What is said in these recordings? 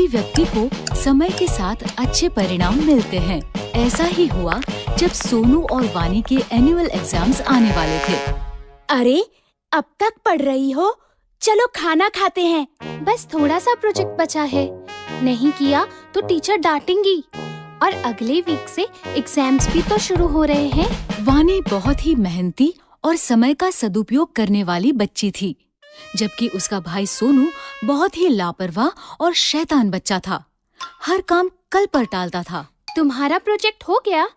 व्यक्ति को समय के साथ अच्छे परिणाम मिलते हैं। ऐसा ही हुआ जब सोनू और वानी के एनुअल एग्जाम्स आने वाले थे। अरे, अब तक पढ़ रही हो? चलो खाना खाते हैं। बस थोड़ा सा प्रोजेक्ट बचा है, नहीं किया तो टीचर डांटेंगी। और अगले वीक से एग्जाम्स भी तो शुरू हो रहे हैं। वानी बहुत ही मेहनती और समय का सदुपयोग करने वाली बच्ची थी, जबकि उसका भाई सोनू बहुत ही लापरवाह और शैतान बच्चा था। हर काम कल पर टालता था। तुम्हारा प्रोजेक्ट हो गया?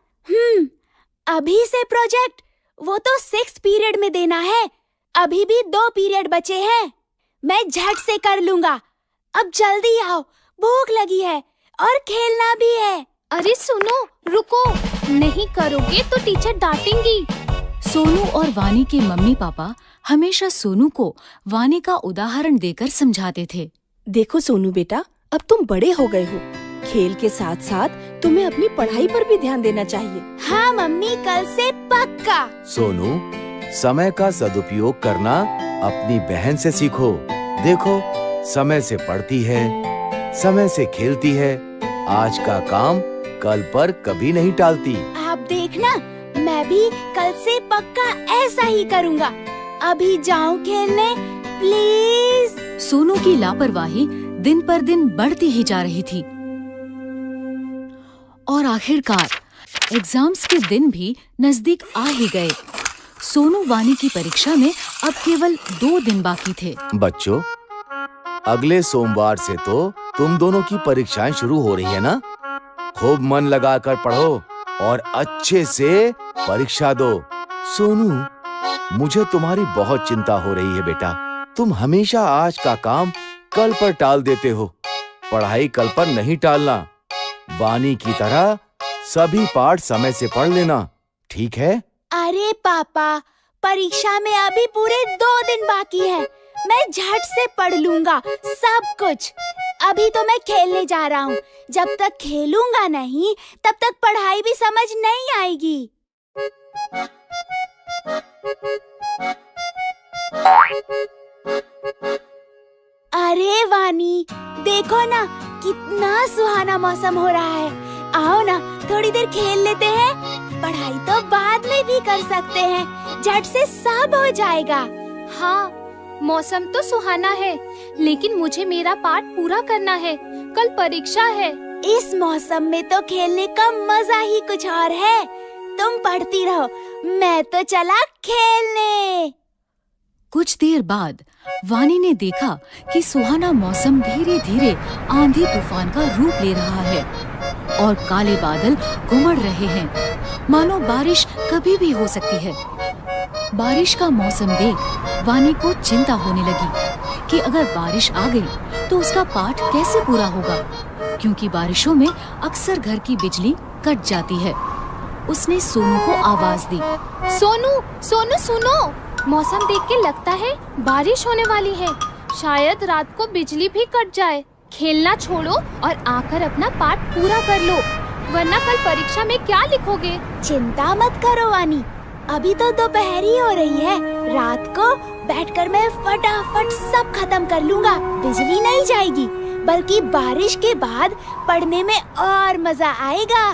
अभी से प्रोजेक्ट? वो तो 6th पीरियड में देना है। अभी भी 2 पीरियड बचे हैं। मैं झट से कर लूँगा। अब जल्दी आओ, भूख लगी है और खेलना भी है। अरे सुनो, रुको, नहीं करोगे तो टीचर डांटेंगी। सोनू और वानी के मम्मी पापा हमेशा सोनू को वानी का उदाहरण देकर समझाते थे। देखो सोनू बेटा, अब तुम बड़े हो गए हो। खेल के साथ साथ तुम्हें अपनी पढ़ाई पर भी ध्यान देना चाहिए। हाँ मम्मी, कल से पक्का। सोनू, समय का सदुपयोग करना अपनी बहन से सीखो। देखो, समय से पढ़ती है, समय से खेलती है, आज का काम कल पर कभी नहीं टालती। आप देखना, मैं भी कल से पक्का ऐसा ही करूँगा। अभी जाऊँ खेलने, प्लीज। सोनू की लापरवाही दिन पर दिन बढ़ती ही जा रही थी और आखिरकार एग्जाम्स के दिन भी नजदीक आ ही गए। सोनू वानी की परीक्षा में अब केवल 2 दिन बाकी थे। बच्चों, अगले सोमवार से तो तुम दोनों की परीक्षाएं शुरू हो रही है ना? खूब मन लगाकर पढ़ो और अच्छे से परीक्षा दो। सोनू, मुझे तुम्हारी बहुत चिंता हो रही है बेटा। तुम हमेशा आज का काम कल पर टाल देते हो। पढ़ाई कल पर नहीं टालना। वानी की तरह सभी पाठ समय से पढ़ लेना, ठीक है? अरे पापा, परीक्षा में अभी पूरे 2 दिन बाकी है। मैं झट से पढ़ लूँगा सब कुछ। अभी तो मैं खेलने जा रहा हूँ। जब तक खेलूंगा नहीं, तब तक पढ़ाई भी समझ नहीं आएगी। अरे वानी, देखो ना, कितना सुहाना मौसम हो रहा है। आओ ना, थोड़ी देर खेल लेते हैं। पढ़ाई तो बाद में भी कर सकते हैं, झट से सब हो जाएगा। हाँ, मौसम तो सुहाना है, लेकिन मुझे मेरा पाठ पूरा करना है। कल परीक्षा है। इस मौसम में तो खेलने का मजा ही कुछ और है। तुम पढ़ती रहो, मैं तो चला खेलने। कुछ देर बाद वानी ने देखा कि सुहाना मौसम धीरे धीरे आंधी तूफान का रूप ले रहा है और काले बादल घुमड़ रहे हैं, मानो बारिश कभी भी हो सकती है। बारिश का मौसम देख वानी को चिंता होने लगी कि अगर बारिश आ गई तो उसका पाठ कैसे पूरा होगा, क्योंकि बारिशों में अक्सर घर की बिजली कट जाती है। उसने सोनू को आवाज दी। सोनू, सोनू सुनो, मौसम देख के लगता है बारिश होने वाली है। शायद रात को बिजली भी कट जाए। खेलना छोड़ो और आकर अपना पाठ पूरा कर लो, वरना कल परीक्षा में क्या लिखोगे? चिंता मत करो वानी, अभी तो दोपहर ही हो रही है। रात को बैठकर मैं फटाफट सब खत्म कर लूँगा। बिजली नहीं जाएगी, बल्कि बारिश के बाद पढ़ने में और मजा आएगा।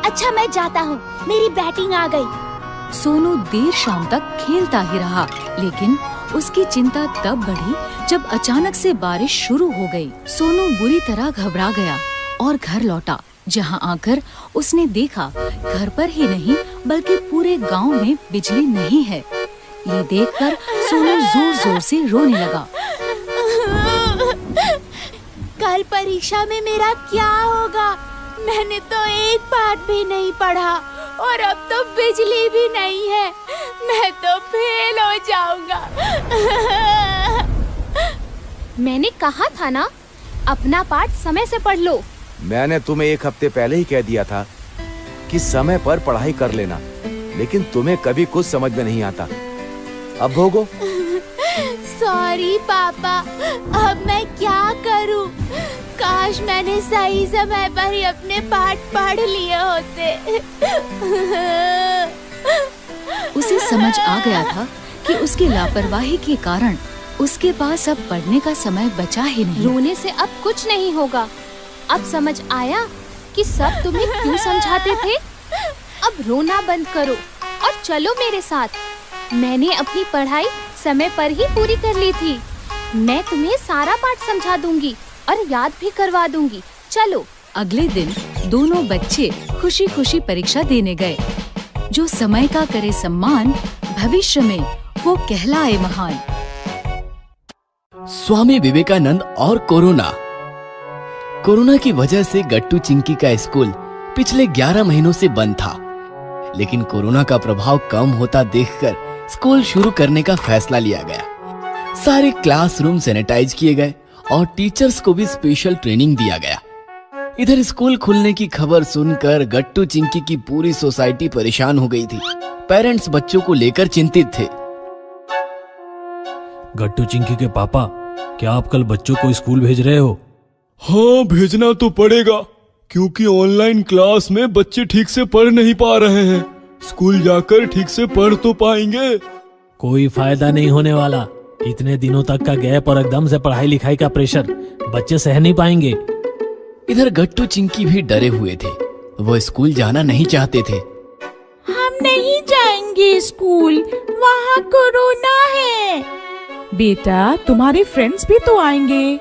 अच्छा, मैं जाता हूँ, मेरी बैटिंग आ गई। सोनू देर शाम तक खेलता ही रहा, लेकिन उसकी चिंता तब बढ़ी जब अचानक से बारिश शुरू हो गई। सोनू बुरी तरह घबरा गया और घर लौटा, जहाँ आकर उसने देखा घर पर ही नहीं बल्कि पूरे गांव में बिजली नहीं है। ये देखकर सोनू जोर जोर से रोने लगा। कल परीक्षा में मेरा क्या होगा? मैंने तो एक पाठ भी नहीं पढ़ा और अब तो बिजली भी नहीं है। मैं तो फेल हो जाऊंगा। मैंने कहा था ना, अपना पाठ समय से पढ़ लो। मैंने तुम्हें 1 हफ्ते पहले ही कह दिया था कि समय पर पढ़ाई कर लेना, लेकिन तुम्हें कभी कुछ समझ में नहीं आता। अब भोगो। सॉरी पापा, अब मैं क्या करूं? काश मैंने सही समय पर ही अपने पाठ पढ़ लिए होते। उसे समझ आ गया था कि उसकी लापरवाही के कारण उसके पास अब पढ़ने का समय बचा ही नहीं। रोने से अब कुछ नहीं होगा। अब समझ आया कि सब तुम्हें क्यों समझाते थे। अब रोना बंद करो और चलो मेरे साथ। मैंने अपनी पढ़ाई समय पर ही पूरी कर ली थी। मैं तुम्हें सारा पाठ समझा दूंगी और याद भी करवा दूंगी। चलो। अगले दिन दोनों बच्चे खुशी खुशी परीक्षा देने गए। जो समय का करे सम्मान, भविष्य में वो कहलाए महान। स्वामी विवेकानंद और कोरोना। कोरोना की वजह से गट्टू चिंकी का स्कूल पिछले 11 महीनों से बंद था, लेकिन कोरोना का प्रभाव कम होता देखकर स्कूल शुरू करने का फैसला लिया गया। सारे क्लासरूम सैनिटाइज किए गए और टीचर्स को भी स्पेशल ट्रेनिंग दिया गया। इधर स्कूल खुलने की खबर सुनकर गट्टू चिंकी की पूरी सोसाइटी परेशान हो गई थी। पेरेंट्स बच्चों को लेकर चिंतित थे। गट्टू चिंकी के पापा, क्या आप कल बच्चों को स्कूल भेज रहे हो? हाँ, भेजना तो पड़ेगा, क्योंकि ऑनलाइन क्लास में बच्चे ठीक से पढ़ नहीं पा रहे हैं। स्कूल जाकर ठीक से पढ़ तो पाएंगे? कोई फायदा नहीं होने वाला। इतने दिनों तक का गैप और एकदम से पढ़ाई लिखाई का प्रेशर बच्चे सह नहीं पाएंगे। इधर गट्टू चिंकी भी डरे हुए थे। वो स्कूल जाना नहीं चाहते थे। हम नहीं जाएंगे स्कूल, वहाँ कोरोना है। बेटा, तुम्हारे फ्रेंड्स भी तो आएंगे।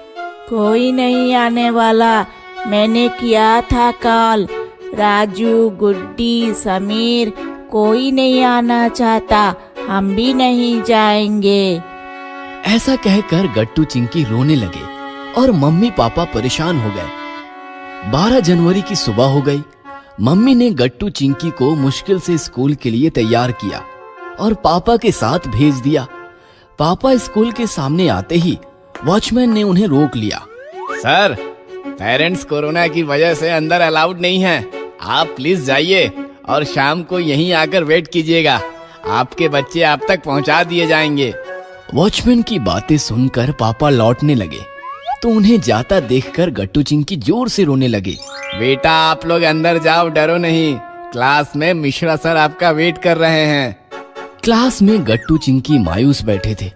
कोई नहीं आने वाला। मैंने किया था कॉल। राजू, गुड्डी, समीर, कोई नहीं आना चाहता। हम भी नहीं जाएंगे। ऐसा कहकर गट्टू चिंकी रोने लगे और मम्मी पापा परेशान हो गए। 12 जनवरी की सुबह हो गई। मम्मी ने गट्टू चिंकी को मुश्किल से स्कूल के लिए तैयार किया और पापा के साथ भेज दिया। पापा स्कूल के सामने आते ही वॉचमैन ने उन्हें रोक लिया। सर, पेरेंट्स कोरोना की वजह से अंदर अलाउड नहीं है। आप प्लीज जाइए और शाम को यहीं आकर वेट कीजिएगा। आपके बच्चे आप तक पहुंचा दिए जाएंगे। वॉचमैन की बातें सुनकर पापा लौटने लगे तो उन्हें जाता देखकर गट्टू चिंकी जोर से रोने लगे। बेटा, आप लोग अंदर जाओ, डरो नहीं। क्लास में मिश्रा सर आपका वेट कर रहे हैं। क्लास में गट्टू चिंकी मायूस बैठे थे।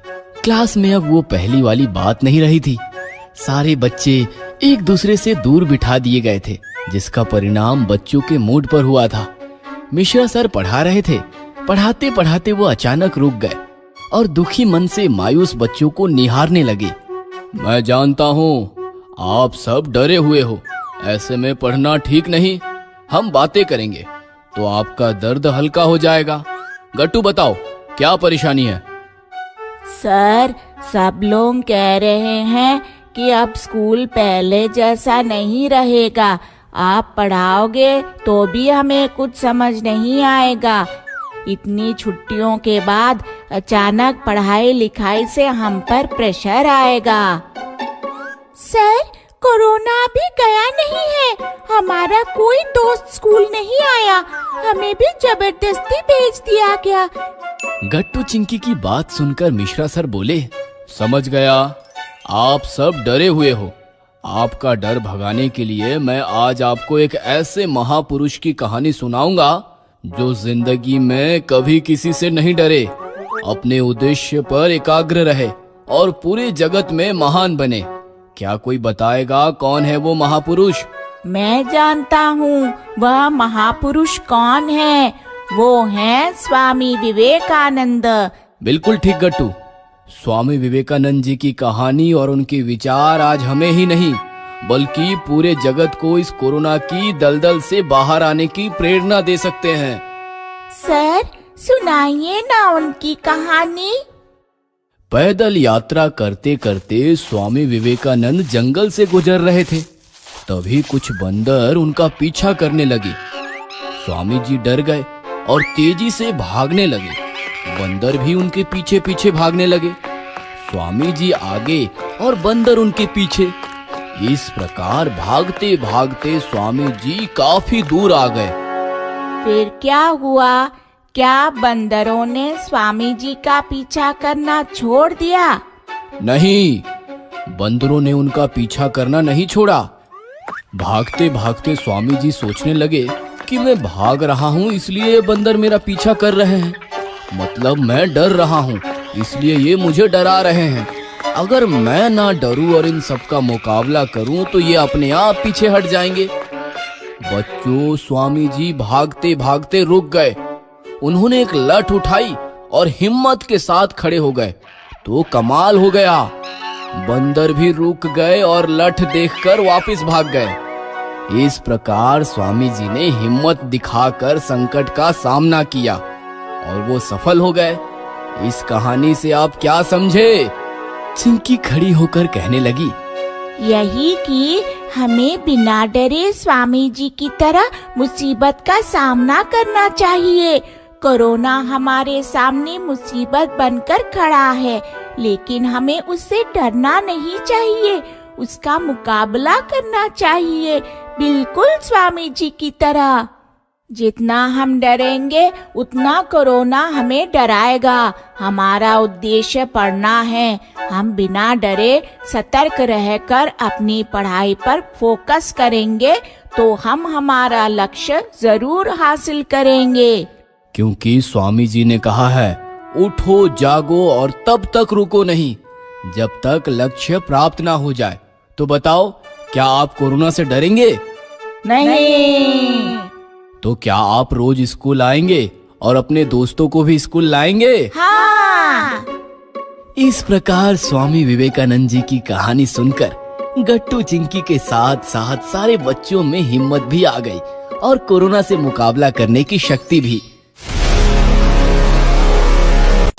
क्लास में अब वो पहली वाली बात नहीं रही थी। सारे बच्चे एक दूसरे से दूर बिठा दिए गए थे, जिसका परिणाम बच्चों के मूड पर हुआ था। मिश्रा सर पढ़ा रहे थे। पढ़ाते पढ़ाते वो अचानक रुक गए और दुखी मन से मायूस बच्चों को निहारने लगे। मैं जानता हूँ आप सब डरे हुए हो, ऐसे में पढ़ना ठीक नहीं। हम बातें करेंगे तो आपका दर्द हल्का हो जाएगा। गट्टू, बताओ क्या परेशानी है? सर, सब लोग कह रहे हैं कि अब स्कूल पहले जैसा नहीं रहेगा। आप पढ़ाओगे तो भी हमें कुछ समझ नहीं आएगा। इतनी छुट्टियों के बाद अचानक पढ़ाई लिखाई से हम पर प्रेशर आएगा। सर, कोरोना अभी गया नहीं है। हमारा कोई दोस्त स्कूल नहीं आया। हमें भी जबरदस्ती भेज दिया गया। गट्टू चिंकी की बात सुनकर मिश्रा सर बोले, समझ गया, आप सब डरे हुए हो। आपका डर भगाने के लिए मैं आज आपको एक ऐसे महापुरुष की कहानी सुनाऊंगा जो जिंदगी में कभी किसी से नहीं डरे, अपने उद्देश्य पर एकाग्र रहे और पूरे जगत में महान बने। क्या कोई बताएगा कौन है वो महापुरुष? मैं जानता हूँ वह महापुरुष कौन है। वो है स्वामी विवेकानंद। बिल्कुल ठीक गट्टू। स्वामी विवेकानंद जी की कहानी और उनके विचार आज हमें ही नहीं बल्कि पूरे जगत को इस कोरोना की दलदल से बाहर आने की प्रेरणा दे सकते हैं। सर, सुनाइए ना उनकी कहानी। पैदल यात्रा करते करते स्वामी विवेकानंद जंगल से गुजर रहे थे। तभी कुछ बंदर उनका पीछा करने लगे। स्वामी जी डर गए और तेजी से भागने लगे। बंदर भी उनके पीछे पीछे भागने लगे। स्वामी जी आगे और बंदर उनके पीछे। इस प्रकार भागते भागते स्वामी जी काफी दूर आ गए। फिर क्या हुआ? क्या बंदरों ने स्वामी जी का पीछा करना छोड़ दिया? नहीं, बंदरों ने उनका पीछा करना नहीं छोड़ा। भागते भागते स्वामी जी सोचने लगे कि मैं भाग रहा हूँ इसलिए बंदर मेरा पीछा कर रहे हैं, मतलब मैं डर रहा हूँ इसलिए ये मुझे डरा रहे हैं। अगर मैं ना डरूं और इन सब का मुकाबला करूं तो ये अपने आप पीछे हट जाएंगे। बच्चों, स्वामी जी भागते भागते रुक गए। उन्होंने एक लठ उठाई और हिम्मत के साथ खड़े हो गए। तो कमाल हो गया, बंदर भी रुक गए और लठ देखकर वापस भाग गए। इस प्रकार स्वामी जी ने हिम्मत दिखाकर संकट का सामना किया और वो सफल हो गए। इस कहानी से आप क्या समझे? चिंकी खड़ी होकर कहने लगी, यही कि हमें बिना डरे स्वामी जी की तरह मुसीबत का सामना करना चाहिए। कोरोना हमारे सामने मुसीबत बनकर खड़ा है, लेकिन हमें उससे डरना नहीं चाहिए, उसका मुकाबला करना चाहिए, बिल्कुल स्वामी जी की तरह। जितना हम डरेंगे उतना कोरोना हमें डराएगा। हमारा उद्देश्य पढ़ना है। हम बिना डरे सतर्क रहकर अपनी पढ़ाई पर फोकस करेंगे तो हम हमारा लक्ष्य जरूर हासिल करेंगे। क्योंकि स्वामी जी ने कहा है, उठो जागो और तब तक रुको नहीं जब तक लक्ष्य प्राप्त ना हो जाए। तो बताओ, क्या आप कोरोना से डरेंगे? नहीं। तो क्या आप रोज स्कूल आएंगे और अपने दोस्तों को भी स्कूल लाएंगे? हाँ। इस प्रकार स्वामी विवेकानंद जी की कहानी सुनकर गट्टू चिंकी के साथ साथ सारे बच्चों में हिम्मत भी आ गई और कोरोना से मुकाबला करने की शक्ति भी।